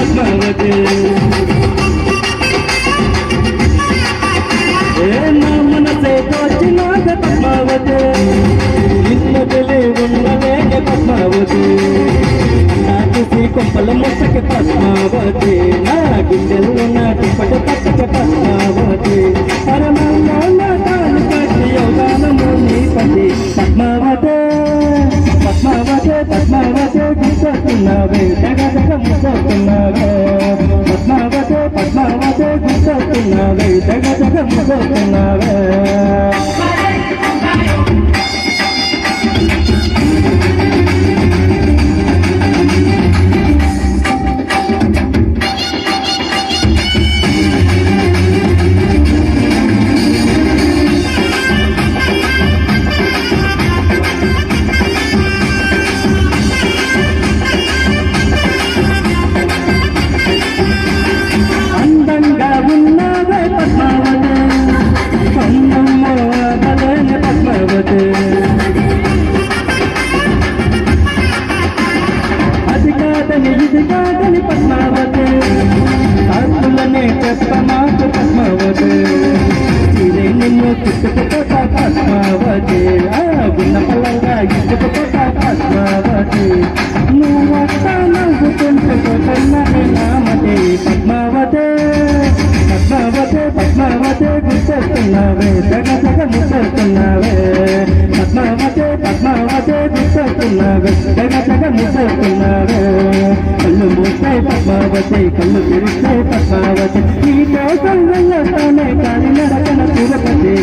పద్మావతి నా మనసే తోచినాక పద్మావతి నిన్ను తెలియ ఉండలేక పద్మావతి నాటి కొంపల మొట్టక పద్మావతి నా గుండెల్లో నాటి పట పట్టక పద్మావతి పరమంలో నా తాను కట్టి యోగానము నీ పతి పద్మావతి పద్మావతి పద్మావతి గుర్తొస్తున్నావే జగ జగ ముసొస్తున్నావే పద్మావతి పద్మావతి గుర్తొస్తున్నావే జగ జగ ముసొస్తున్నావే అది కాదని ఇది కాదని పద్మావతి ఆత్మలనే చెప్పమాకు పద్మావతి ఇదే నిన్ను చుట్టుకుపోతా పద్మావతి గున్న పల్లంగా ఇచ్చుకుపోతా పద్మావతి నువ్వు వస్తా నవ్వుతుంటుకున్నానే నామతి పద్మావతి పద్మావతి పద్మావతి గుర్తొస్తున్నావే జగ జగ ముసొస్తున్నావే పద్మావతి పద్మావతి గుర్తొస్తున్నావే జగ జగ ముసొస్తున్నావే కళ్ళు మూస్తాయి పద్మావతి కళ్ళు తెరుస్తాయి పద్మావతి ఈ కోసం వెళ్ళొస్తానే కాలి నడకన తిరుపతి